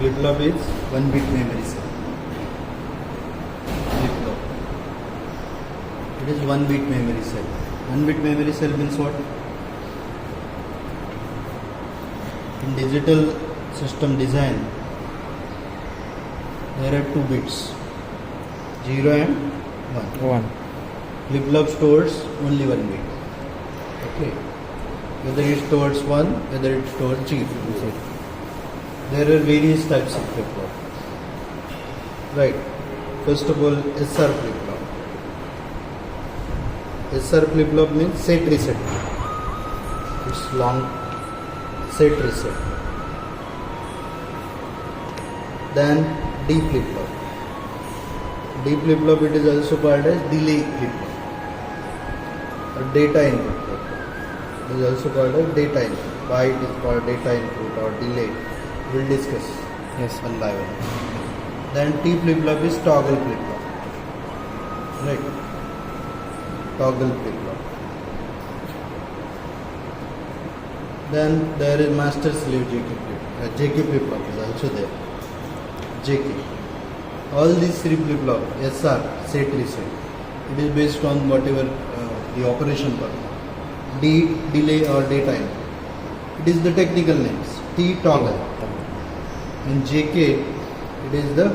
Flip-flop is 1-bit memory cell. Flip-flop. It is 1-bit memory cell. 1-bit memory cell means what? In digital system design, there are 2 bits, 0 and 1. Flip-flop stores only 1 bit. Okay. Whether it stores 1, whether it stores 0. There are various types of flip-flop. Right. First of all, SR flip-flop. SR flip-flop means set reset. It's long set reset. Then D flip-flop. D flip-flop, it is also called as delay flip-flop. Or data input flip-flop. It is also called as data input. Why it is called data input or delay, we'll discuss one by one. Then T flip-flop is toggle flip-flop. Right. Toggle flip-flop. Then there is master slave JK flip-flop. JK flip-flop is also there. JK. All these 3 flip-flop, SR, set reset. It is based on whatever the operation performed. D, delay or data input. It is the technical names. T, toggle. And JK, it is the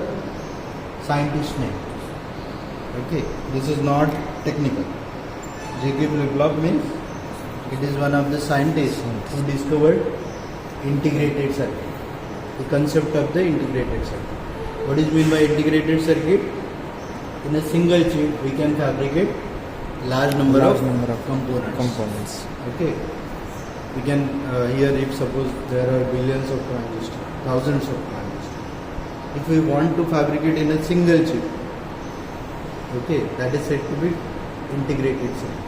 scientist name. Okay, this is not technical. JK flip-flop means it is one of the scientists who discovered integrated circuit. The concept of the integrated circuit. What is meant by integrated circuit? In a single chip, we can fabricate large number of components. Okay. We can here, if suppose there are billions of transistors, thousands of transistors. If we want to fabricate in a single chip, okay, that is said to be integrated circuit.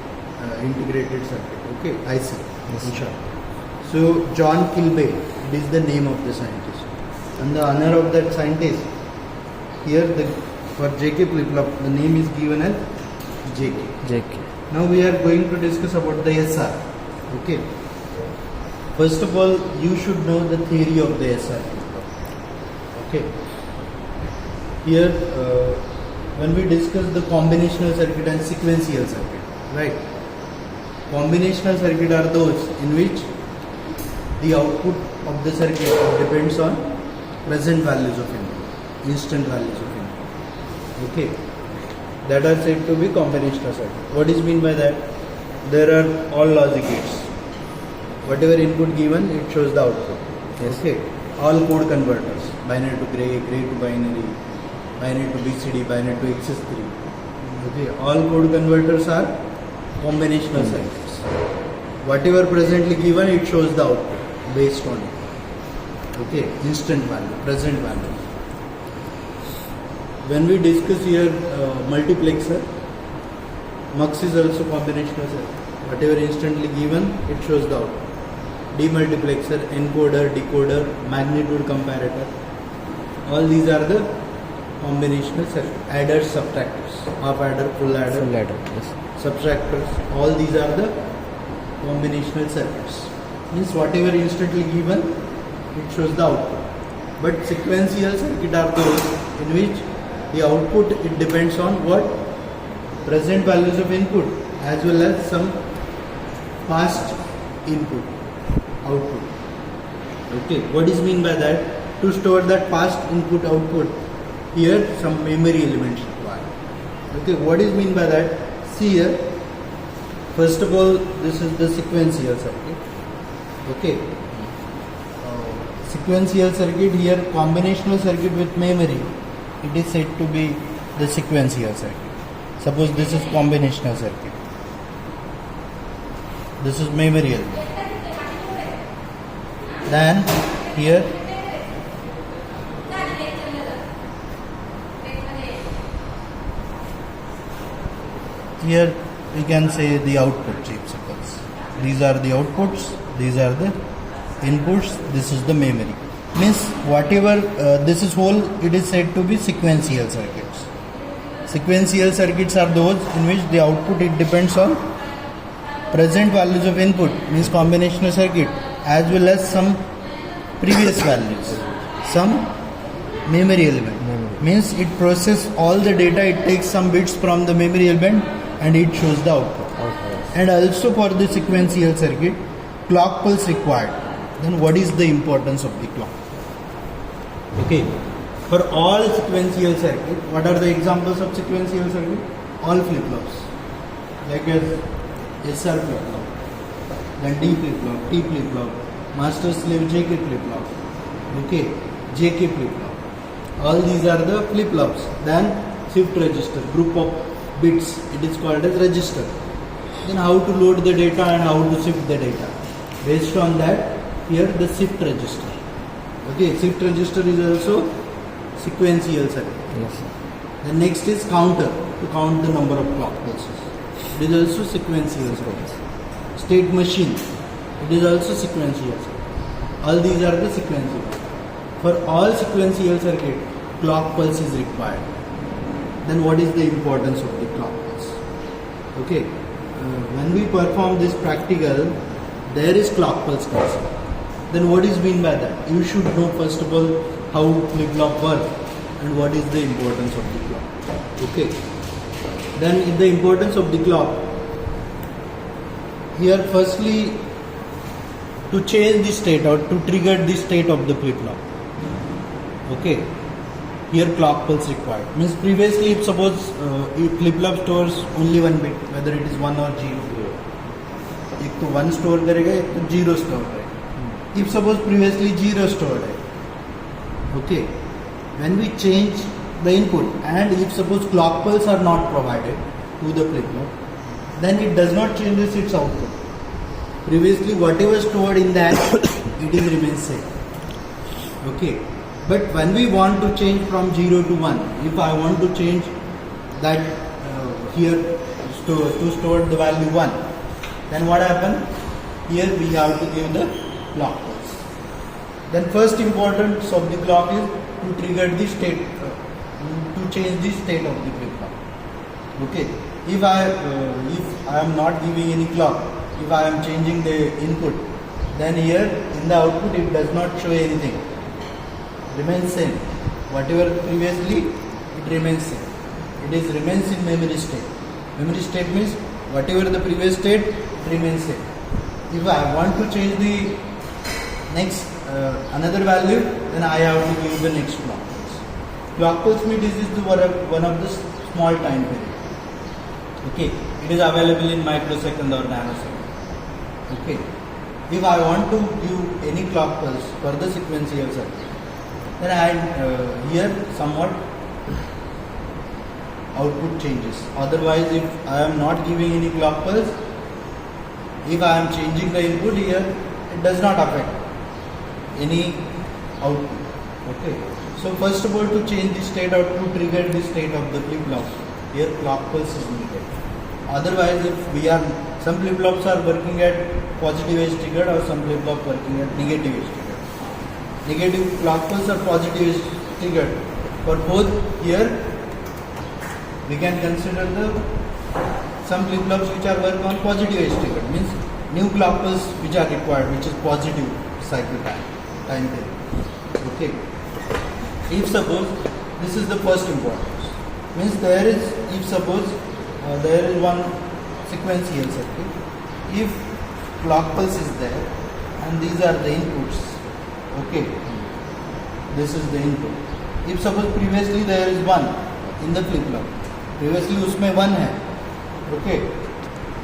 Okay, IC. Yes. Sure. So John Kilby, it is the name of the scientist, and the honor of that scientist. Here, for JK flip-flop, the name is given as JK. Now we are going to discuss about the SR. Okay. First of all, you should know the theory of the SR flip-flop. Okay. Here, when we discuss the combinational circuit and sequential circuit, right? Combinational circuit are those in which the output of the circuit depends on present values of input, instant values of input. Okay, that are said to be combinational circuit. What is mean by that? There are all logic gates. Whatever input given, it shows the output. Yes. Okay, all code converters, binary to gray, gray to binary, binary to BCD, binary to XS3. Okay, all code converters are combinational circuits. Whatever presently given, it shows the output based on it. Okay, instant value, present value. When we discuss here multiplexer, MUX is also combinational circuit. Whatever instantly given, it shows the output. Demultiplexer, encoder, decoder, magnitude comparator, all these are the combinational circuit. Adders, subtractors, half adder, full adder, yes. Subtractors, all these are the combinational circuits. Means whatever instantly given, it shows the output. But sequential circuit are those in which the output, it depends on what? Present values of input as well as some past input, output. Okay, what is mean by that? To store that past input output, here some memory elements required. Okay, what is mean by that? See here, first of all, this is the sequential circuit. Okay, sequential circuit here, combinational circuit with memory, it is said to be the sequential circuit. Suppose this is combinational circuit, this is memory element. Then here we can say the output chip. Suppose these are the outputs, these are the inputs, this is the memory. Means whatever this is whole, it is said to be sequential circuits. Sequential circuits are those in which the output, it depends on present values of input, means combinational circuit, as well as some previous values, some memory element. Memory. Means it processes all the data, it takes some bits from the memory element and it shows the output. Okay. And also for the sequential circuit, clock pulse required. Then what is the importance of the clock? Okay, for all sequential circuit, what are the examples of sequential circuit? All flip-flops, like as SR flip-flop, then D flip-flop, T flip-flop, master slave JK flip-flop, okay, JK flip-flop. All these are the flip-flops. Then shift register, group of bits, it is called as register. Then how to load the data and how to shift the data. Based on that, here the shift register. Okay, shift register is also sequential circuit. Yes, sir. The next is counter, to count the number of clock pulses. It is also sequential circuit. State machine, it is also sequential circuit. All these are the sequential. For all sequential circuit, clock pulse is required. Then what is the importance of the clock pulse? Okay, when we perform this practical, there is clock pulse concept. Then what is mean by that? You should know first of all how flip-flop work and what is the importance of the clock. Okay. Then in the importance of the clock, here firstly to change the state or to trigger the state of the flip-flop. Okay. Here clock pulse required. Means previously if suppose if flip-flop stores only one bit, whether it is 1 or 0. एक तो 1 store करेगा, एक तो 0 store करेगा. If suppose previously 0 stored है, okay, when we change the input and if suppose clock pulse are not provided to the flip-flop, then it does not change its output. Previously whatever stored in that, it is remains same. Okay, but when we want to change from 0 to 1, if I want to change that here to store the value 1, then what happen? Here we have to give the clock pulse. Then first importance of the clock is to trigger the state, to change the state of the flip-flop. Okay, if I am not giving any clock, if I am changing the input, then here in the output it does not show anything. Remains same. Whatever previously, it remains same. It is remains in memory state. Memory state means whatever the previous state, it remains same. If I want to change the next another value, then I have to give the next clock pulse. Clock pulse means this is the one of the small time period. Okay, it is available in microsecond or nanosecond. Okay, if I want to give any clock pulse for the sequential circuit, then I here somewhat output changes. Otherwise, if I am not giving any clock pulse, if I am changing the input here, it does not affect any output. Okay. So first of all, to change the state or to trigger the state of the flip-flop, here clock pulse is needed. Otherwise, if we are some flip-flops are working at positive edge triggered or some flip-flop working at negative edge triggered. Negative clock pulse or positive edge triggered. For both here, we can consider the some flip-flops which are work on positive edge triggered, means new clock pulse which are required, which is positive cycle time period. Okay. If suppose this is the first importance, means there is, if suppose there is one sequential circuit, if clock pulse is there and these are the inputs, okay, this is the input. If suppose previously there is 1 in the flip-flop, previously उसमें 1 है, okay,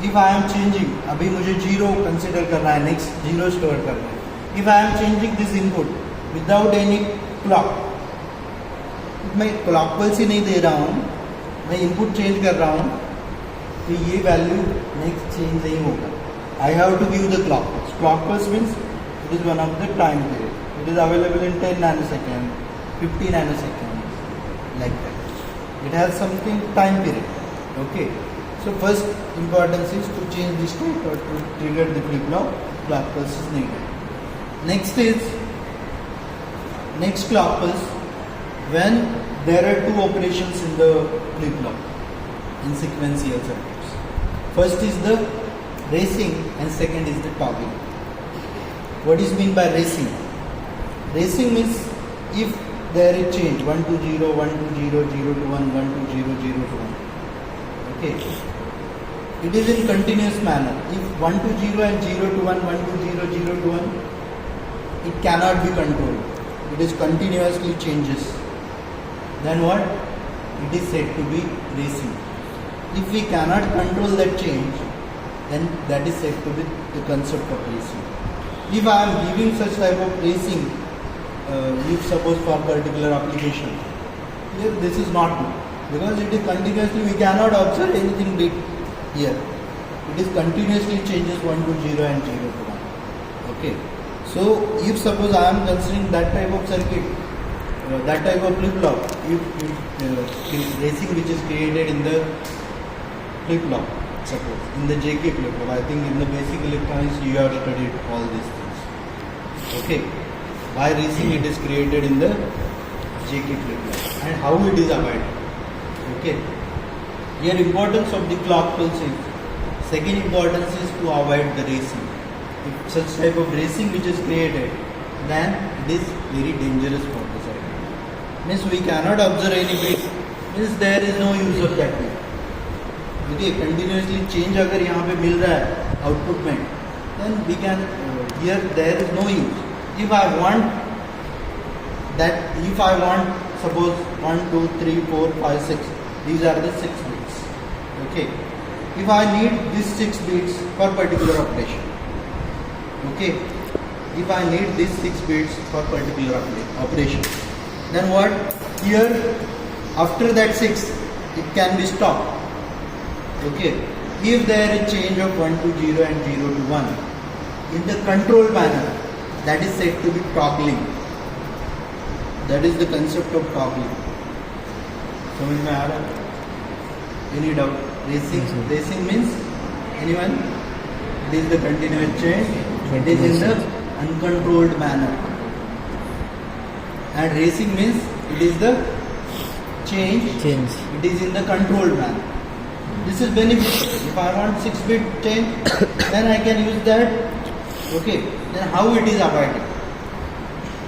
if I am changing, अभी मुझे 0 consider करना है, next 0 store करना है. If I am changing this input without any clock, मैं clock pulse ही नहीं दे रहा हूँ, मैं input change कर रहा हूँ, तो ये value next change नहीं होगा. I have to give the clock pulse. Clock pulse means it is one of the time period. It is available in 10 nanoseconds, 50 nanoseconds, like that. It has something time period. Okay. So first importance is to change the state or to trigger the flip-flop, clock pulse is needed. Next clock pulse when there are 2 operations in the flip-flop in sequential circuits. First is the racing and second is the toggling. What is mean by racing? Racing means if there is change 1 to 0, 1 to 0, 0 to 1, 1 to 0, 0 to 1. Okay. It is in continuous manner. If 1 to 0 and 0 to 1, 1 to 0, 0 to 1, it cannot be controlled. It is continuously changes. Then what? It is said to be racing. If we cannot control that change, then that is said to be the concept of racing. If I am giving such type of racing, if suppose for particular application, here this is not good because it is continuously, we cannot observe anything big here. It is continuously changes 1 to 0 and 0 to 1. Okay. So if suppose I am considering that type of circuit, that type of flip-flop, if racing which is created in the flip-flop, suppose in the JK flip-flop, I think in the basic electronics you have studied all these things. Okay. Why racing it is created in the JK flip-flop and how it is avoided. Okay. Here importance of the clock pulse is, second importance is to avoid the racing. If such type of racing which is created, then it is very dangerous for the circuit. Means we cannot observe any bit, means there is no use of that bit. Okay, continuously change अगर यहाँ पे मिल रहा है output में, then we can here there is no use. If I want suppose 1, 2, 3, 4, 5, 6, these are the 6 bits. Okay, if I need these 6 bits for particular operation. Okay, if I need these 6 bits for particular operation, then what? Here after that 6 it can be stopped. Okay, if there is change of 1 to 0 and 0 to 1 in the controlled manner, that is said to be toggling. That is the concept of toggling. समझ में आ रहा है? Any doubt? Racing means anyone? It is the continuous change. It is in the uncontrolled manner. And racing means it is the change. It is in the controlled manner. This is beneficial. If I want 6-bit change, then I can use that. Okay. Then how it is avoided?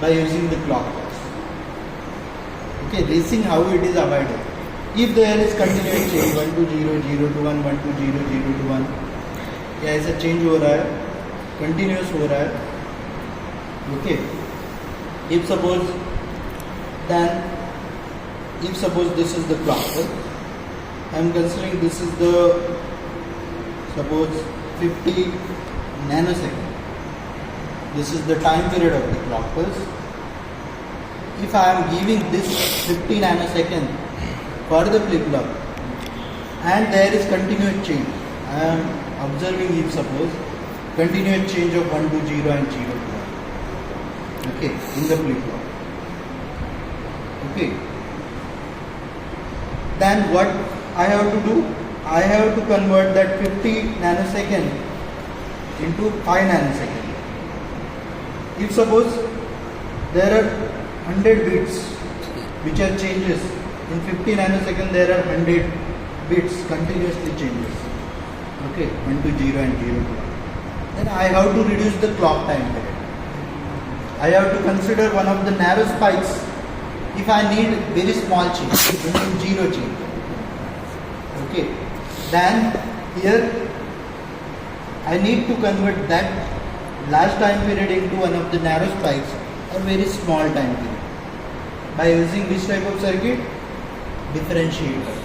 By using the clock pulse. Okay. Racing, how it is avoided? If there is continuous change 1 to 0, 0 to 1, 1 to 0, 0 to 1, या ऐसा change हो रहा है, continuous हो रहा है. Okay. If suppose this is the clock pulse, I am considering this is the suppose 50 nanosecond. This is the time period of the clock pulse. If I am giving this 50 nanosecond for the flip-flop and there is continuous change, I am observing if suppose continuous change of 1 to 0 and 0 to 1. Okay, in the flip-flop. Okay. Then what I have to do? I have to convert that 50 nanosecond into 5 nanosecond. If suppose there are 100 bits which are changes, in 50 nanosecond there are 100 bits continuously changes. Okay, 1 to 0 and 0 to 1. Then I have to reduce the clock time period. I have to consider one of the narrow spikes if I need very small change, into 0 change. Okay, then here I need to convert that large time period into one of the narrow spikes or very small time period by using which type of circuit? Differentiator.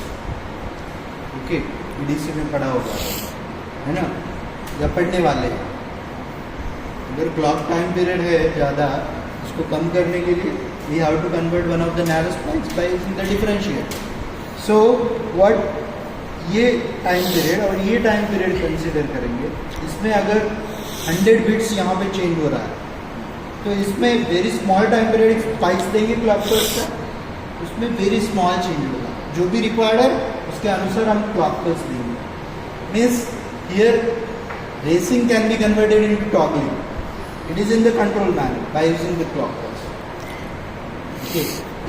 Okay, DC में पढ़ा होगा है ना, या पढ़ने वाले. अगर clock time period है ज़्यादा, उसको कम करने के लिए we have to convert one of the narrow spikes by using the differentiator. So what, ये टाइम पीरियड और ये टाइम पीरियड कंसिडर करेंगे. इसमें अगर 100 बिट्स यहाँ पे चेंज हो रहा है तो इसमें very small time period spikes देंगे क्लॉक पल्स का, उसमें वेरी स्मॉल चेंज होगा. जो भी रिक्वायर्ड है उसके अनुसार हम क्लॉक पल्स देंगे. Means here racing can be converted into toggling. It is in the control manner by using the clock pulse. Okay,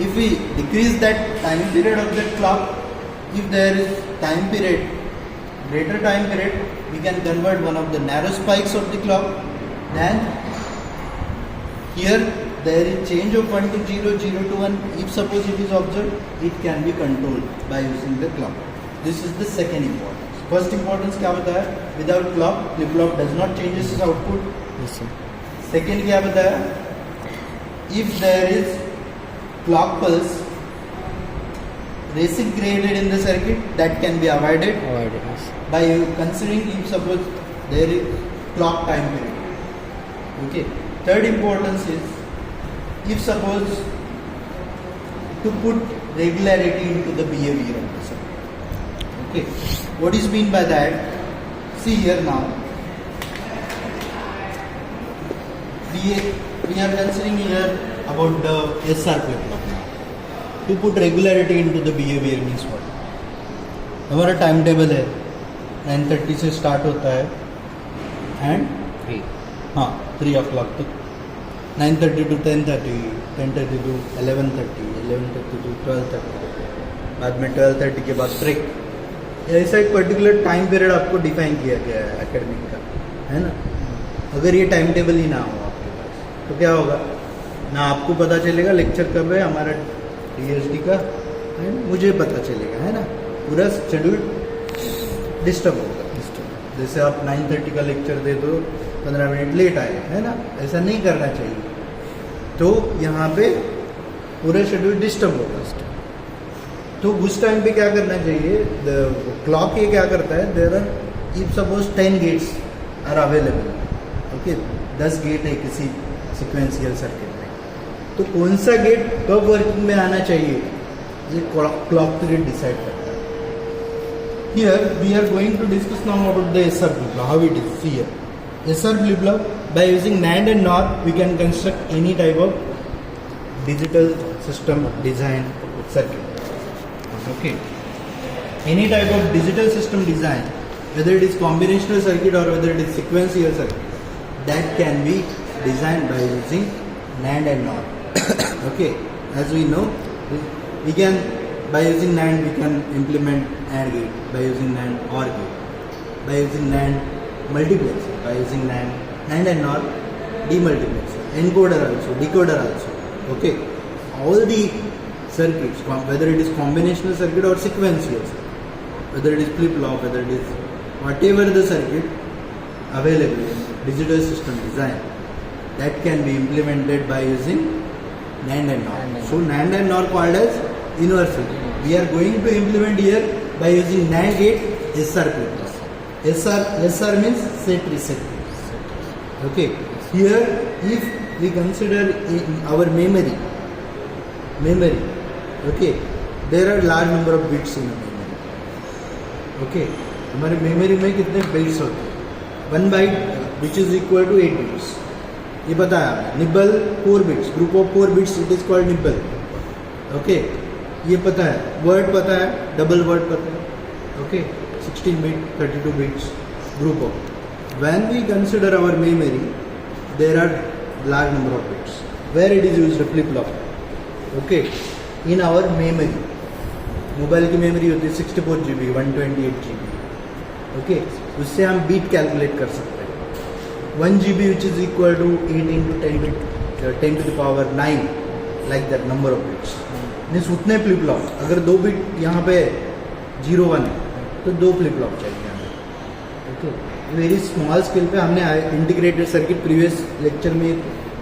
if we decrease that time period of that clock, if there is time period, greater time period, we can convert one of the narrow spikes of the clock. Then here there is change of 1 to 0, 0 to 1. If suppose it is observed, it can be controlled by using the clock. This is the second importance. First importance क्या बताया? Without clock, flip flop does not changes its output. Yes, sir. Second क्या बताया? If there is clock pulse reciprocated in the circuit, that can be avoided Yes. by considering if suppose there is clock time period. Okay. Third importance is if suppose to put regularity into the behavior of the circuit. Okay. What is mean by that? See here now. We are considering here about the SR flip-flop now. To put regularity into the behavior means what? हमारा time table है 9:30 से start होता है and 3. हाँ 3 o'clock तक 9:30 to 10:30, 10:30 to 11:30, 11:30 to 12:30, बाद में 12:30 के बाद ब्रेक. ऐसा एक पर्टिकुलर टाइम पीरियड आपको डिफाइन किया गया है एकेडमिक का, है ना. अगर ये टाइम टेबल ही ना हो आपके पास तो क्या होगा? ना आपको पता चलेगा लेक्चर कब है हमारा DSD का, है ना, मुझे पता चलेगा, है ना. पूरा शेड्यूल डिस्टर्ब होगा. जैसे आप 9:30 का लेक्चर दे दो 15 मिनट लेट आए, है ना, ऐसा नहीं करना चाहिए. तो यहाँ पे पूरा शेड्यूल डिस्टर्ब होगा. तो उस टाइम पे क्या करना चाहिए? क्लॉक ये क्या करता है? There are if suppose 10 gates are available. Okay, 10 gate है किसी सिक्वेंशियल सर्किट में, तो कौन सा गेट कब वर्किंग में आना चाहिए ये क्लॉक पीरियड डिसाइड करता है. Here we are going to discuss now about the SR flip-flop, how it is. See here, SR flip-flop, by using NAND and NOR we can construct any type of digital system design circuit. Okay, any type of digital system design, whether it is combinational circuit or whether it is sequential circuit, that can be designed by using NAND and NOR. Okay, as we know, we can by using NAND we can implement AND gate, by using NAND OR gate, by using NAND multiplexer, by using NAND and NOR demultiplexer, encoder also, decoder also. Okay, all the circuits, whether it is combinational circuit or sequential circuit, whether it is flip-flop, whether it is whatever the circuit available in digital system design, that can be implemented by using NAND and NOR. So NAND and NOR called as inverse. We are going to implement here by using NAND gate SR flip-flop. SR means set reset. Okay. Here, if we consider in our memory, okay, there are large number of bits in a memory. Okay, हमारे memory में कितने bits होते हैं? 1 byte which is equal to 8 bits. ये पता है आपने. Nibble 4 bits, group of 4 bits, it is called nibble. Okay, ये पता है. Word पता है, double word पता है. Okay, 16 bit, 32 bits, group of. When we consider our memory, there are large number of bits. Where it is used? Flip-flop. Okay, in our memory. Mobile की memory होती है 64 GB, 128 GB. ओके, उससे हम beat calculate कर सकते हैं. 1 GB which is equal to 8 into 10 to the power 9, like that number of bits. Means उतने flip flop. अगर 2 बिट यहाँ पे 0 1 है तो 2 फ्लिप फ्लॉप चाहिए हमें. ओके, वेरी स्मॉल स्केल पे हमने इंटीग्रेटेड सर्किट प्रीवियस लेक्चर में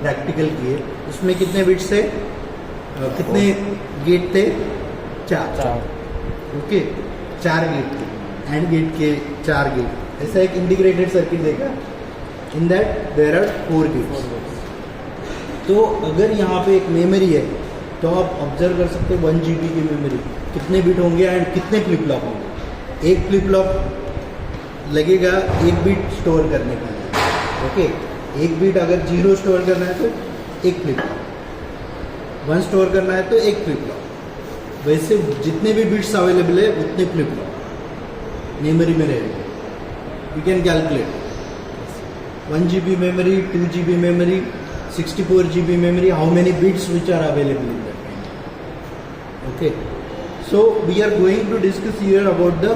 प्रैक्टिकल किए. उसमें कितने बिट्स थे, कितने गेट थे? 4. ओके, 4 गेट थे. एंड गेट के 4 गेट. ऐसा एक इंटीग्रेटेड सर्किट देखा. In that there are 4 gates. तो अगर यहाँ पे एक मेमोरी है तो आप ऑब्जर्व कर सकते हैं 1 GB की मेमोरी कितने बिट होंगे एंड कितने फ्लिप फ्लॉप होंगे. एक फ्लिप फ्लॉप लगेगा 1 बिट स्टोर करने के लिए. ओके, 1 बिट अगर 0 स्टोर करना है तो 1 फ्लिप फ्लॉप, 1 स्टोर करना है तो 1 फ्लिप फ्लॉप. वैसे जितने भी बिट्स अवेलेबल है उतने फ्लिप फ्लॉप मेमोरी में रहेंगे. You can calculate 1 GB memory, 2 GB memory, 64 GB memory, how many bits which are available in that memory. Okay, so we are going to discuss here about the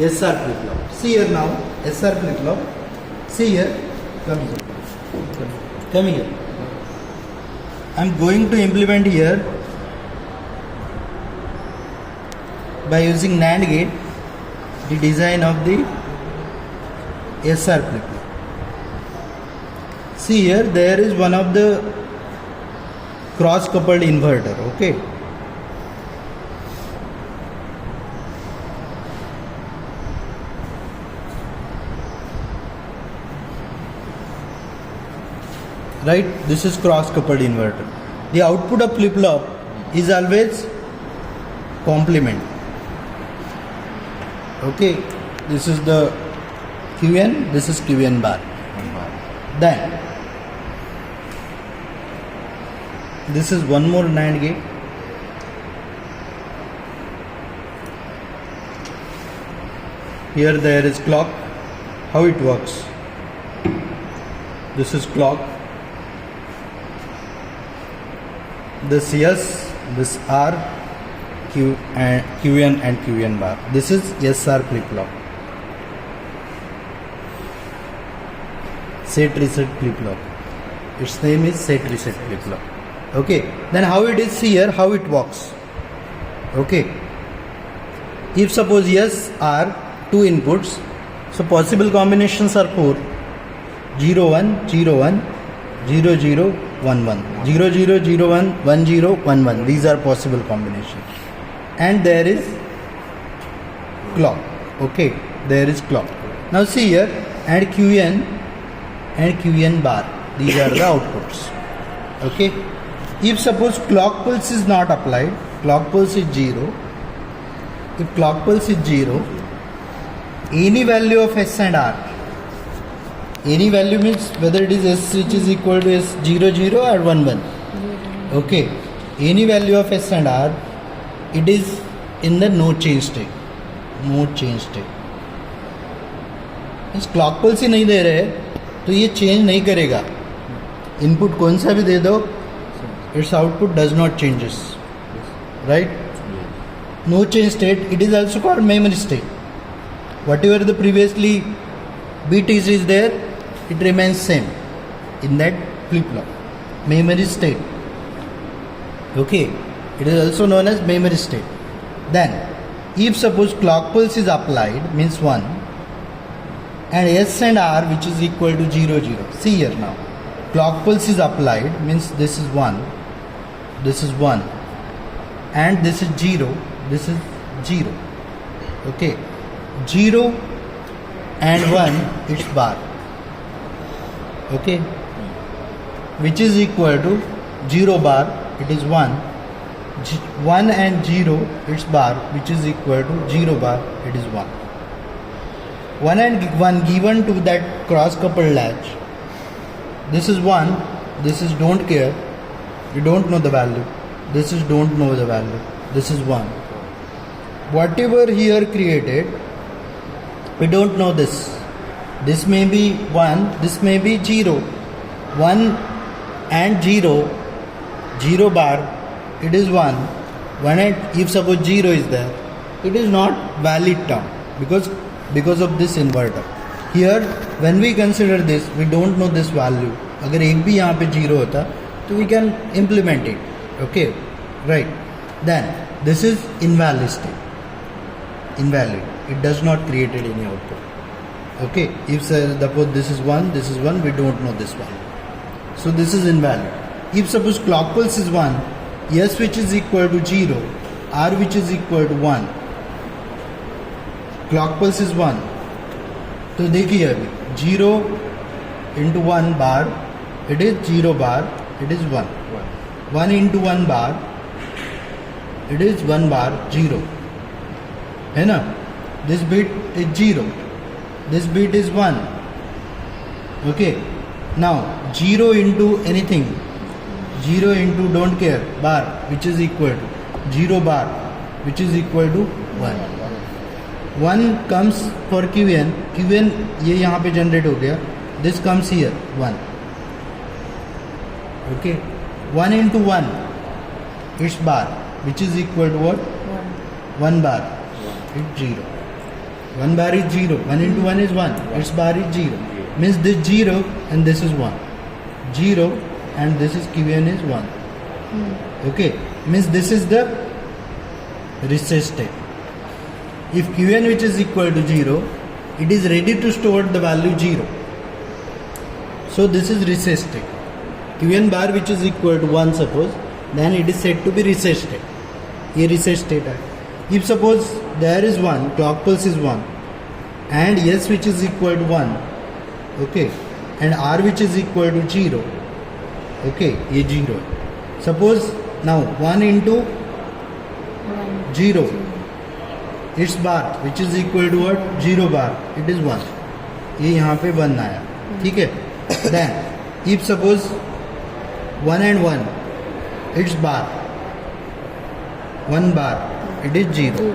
SR flip-flop. See here now, SR flip-flop. See here, come here. I'm going to implement here by using NAND gate the design of the SR flip-flop. See here, there is one of the cross coupled inverter. Okay, right, this is cross coupled inverter. The output of flip flop is always complement. Okay, this is the QN, this is QN bar. Then this is one more NAND gate. Here there is clock. How it works? This is clock. This S, this R, Q and QN and QN bar. This is SR flip flop. Set reset flip flop. Its name is set reset flip flop. Okay. Then how it is here? How it works? Okay. If suppose yes are two inputs, so possible combinations are 4: 0 1 0 1, 0 0 1 1, 0 0 0 1 1 0 1 1. These are possible combinations. And there is clock. Okay, there is clock. Now see here, add QN and QN bar. These are the outputs. Okay. If suppose clock pulse is not applied, clock pulse is 0. If clock pulse is 0, any value of S and R, any value means whether it is S which is equal to S 0 0 or 1 1. Okay. Any value of S and R, it is in the no change state. No change state. इस clock pulse ही नहीं दे रहे तो ये change नहीं करेगा. Input कौन सा भी दे दो, its output does not changes, right? No change state. It is also called memory state. Whatever the previously bit is there, it remains same in that flip flop. Memory state. Okay, it is also known as memory state. Then, if suppose clock pulse is applied, means 1, and S and R which is equal to 0 0. See here now, clock pulse is applied, means this is 1, this is 1, and this is 0, this is 0. Okay, 0 and 1 it's bar. Okay, which is equal to 0 bar, it is 1. 1 and 0 it's bar, which is equal to 0 bar, it is 1. 1 and 1 given to that cross coupled latch. This is 1, this is don't care, you don't know the value. This is don't know the value, this is 1. Whatever here created, we don't know this. This may be 1, this may be 0. 1 and 0, 0 bar, it is 1. 1 and if suppose 0 is there, it is not valid term because of this inverter. Here when we consider this, we don't know this value. अगर एक भी यहाँ पे 0 होता तो we can implement it. Okay, right. Then this is invalid state. Invalid. It does not create any output. Okay, if suppose this is 1, this is 1, we don't know this one. So this is invalid. If suppose clock pulse is 1, S which is equal to 0, R which is equal to 1, clock pulse is 1. तो देखिए अभी 0 into 1 bar, it is 0 bar, it is 1. 1 into 1 bar, it is 1 bar, 0. है ना? This bit is 0. This bit is 1. Okay. Now 0 into anything, 0 into don't care bar, which is equal to 0 bar, which is equal to 1. 1 comes for QN. QN ये यहाँ पे generate हो गया. This comes here 1. Okay. 1 into 1, it's bar, which is equal to what? 1 bar. It's 0. 1 bar is 0. 1 into 1 is 1. Its bar is 0. Means this 0 and this is 1. 0 and this is QN is 1. Okay, means this is the recess state. If Qn which is equal to 0, it is ready to store the value 0. So this is recess state. Qn bar which is equal to 1 suppose, then it is said to be recess state. ये recess state है. If suppose there is 1, clock pulse is 1, and S which is equal to 1, okay, and R which is equal to 0, okay, ये 0. Suppose now 1 into 0, its bar which is equal to what? 0 bar, it is 1. ये यहाँ पे 1 आया, ठीक है. Then if suppose 1 and 1, its bar 1 bar, it is 0,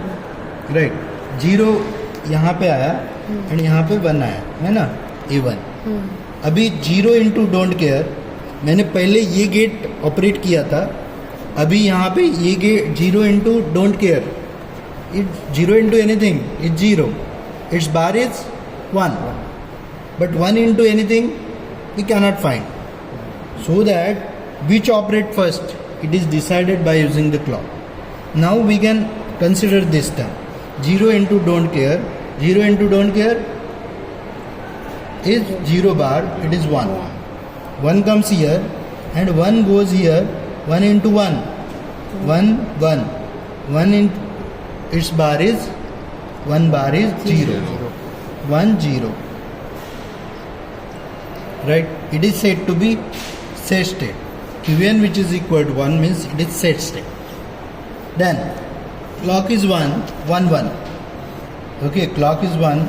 right. 0 यहाँ पे आया एंड यहाँ पे 1 आया है ना, A1. अभी 0 इंटू डोंट केयर, मैंने पहले ये गेट ऑपरेट किया था. अभी यहाँ पे ये gate 0 into don't care, it 0 into anything is 0, it's bar is 1, but 1 into anything we cannot find. So that which operate first, it is decided by using the clock. Now we can consider this term 0 into don't care. 0 into don't care is 0 bar, it is 1. 1 comes here and 1 goes here. 1 into 1, 1 1, 1 into its bar is 1 bar is 0, 1 0, right. It is said to be set state. Qn which is equal to 1 means it is set state. Then clock is 1 1 1, okay, clock is 1,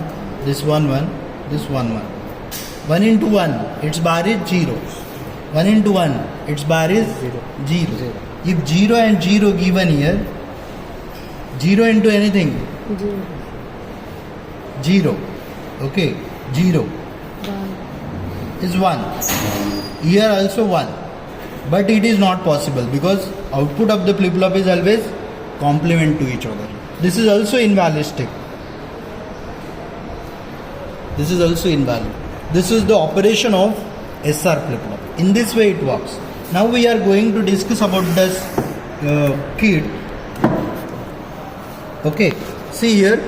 this 1 1, this 1 1. 1 into 1, its bar is 0. 1 into 1, its bar is 0. If 0 and 0 given here, 0 into anything 0, okay, 0 is 1. Here also 1. But it is not possible because output of the flip-flop is always complement to each other. This is also invalid state. This is also invalid. This is the operation of SR flip-flop. In this way it works. Now we are going to discuss about this kit. Okay, see here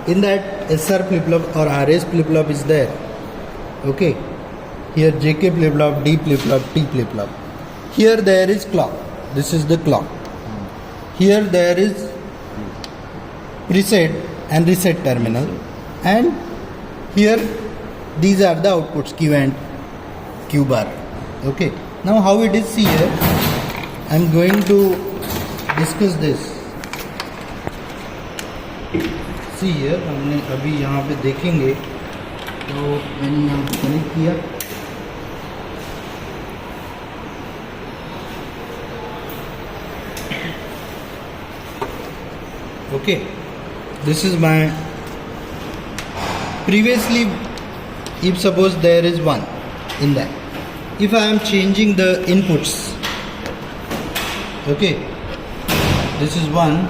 in that SR flip-flop or RS flip-flop is there. Okay, here JK flip-flop, D flip-flop, T flip-flop. Here there is clock. This is the clock. Here there is preset and reset terminal, and here these are the outputs Q and Q bar. Okay. Now how it is here? I am going to discuss this. See here, हमने अभी यहाँ पे देखेंगे तो मैंने यहाँ पे connect किया. Okay, this is my previously. If suppose there is 1 in that, if I am changing the inputs, okay, this is 1,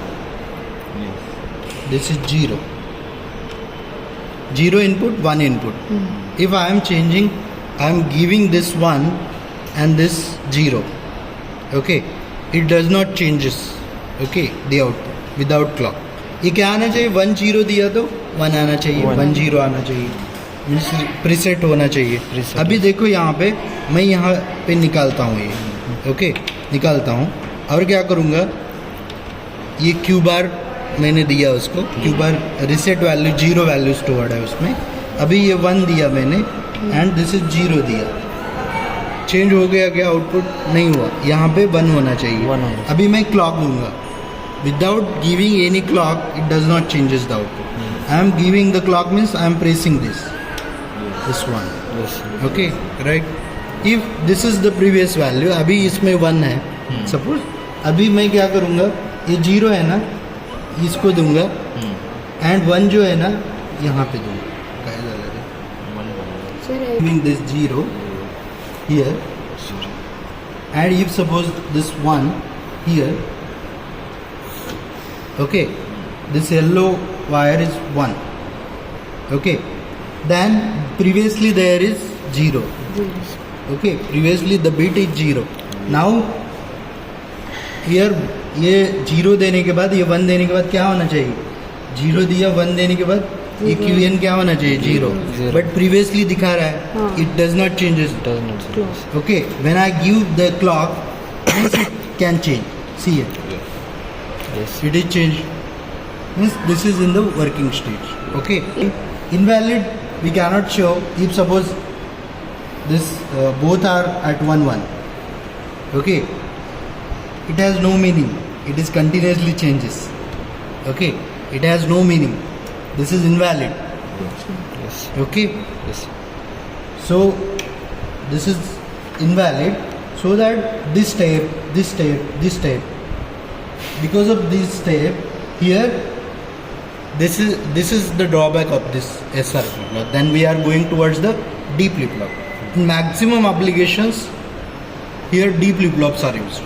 this is 0, 0 input, 1 input. If I am changing, I am giving this 1 and this 0, okay, it does not changes, okay, the output without clock. ये क्या आना चाहिए? 1 0 दिया तो 1 आना चाहिए, 1 0 आना चाहिए, मीन्स प्रीसेट होना चाहिए. अभी देखो यहाँ पे मैं यहाँ पे निकालता हूँ ये, ओके, निकालता हूँ और क्या करूँगा, ये क्यू बार मैंने दिया उसको, Q bar reset value 0 value stored है उसमें. अभी ये 1 दिया मैंने एंड दिस इज 0 दिया. चेंज हो गया क्या? आउटपुट नहीं हुआ, यहाँ पे 1 होना चाहिए. अभी मैं क्लॉक दूंगा. Without giving any clock, it does not changes the output. I am giving the clock means I am pressing this one. Okay, right? If this is the previous value, अभी इसमें 1 है, suppose. अभी मैं क्या करूँगा, ये 0 है ना, इसको दूंगा, and 1 जो है ना, यहाँ पे दूंगा. Giving this 0 here, and if suppose this 1 here. Okay, this yellow wire is 1. Okay, then previously there is 0. Okay, previously the bit is 0. Now here ये 0 देने के बाद, ये 1 देने के बाद क्या होना चाहिए? 0 दिया, 1 देने के बाद ये Zero. QN क्या होना चाहिए? 0. Zero. बट प्रीवियसली दिखा रहा है, हाँ. It does not changes. Does not Close. Okay, when I give the clock, means it can change. See it, Yes. it is changed. Means this is in the working stage. Okay, invalid we cannot show if suppose this both are at 1 1. Okay, it has no meaning. It is continuously changes. Okay, it has no meaning. This is invalid. Yes. Okay. Yes. So this is invalid, so that this step, because of this step here, this is the drawback of this SR flip-flop. Then we are going towards the D flip-flop. Maximum applications here D flip-flops are used.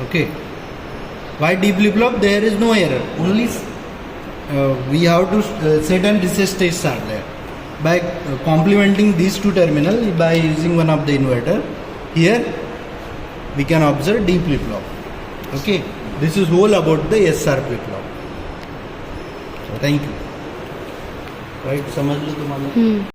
Okay. Why D flip-flop? There is no error. Only we have to set and reset states are there. By complementing these two terminals by using one of the inverter, here we can observe D flip-flop. Okay, this is whole about the SR flip-flop. Thank you. Right, समझ लो तुम्हारा.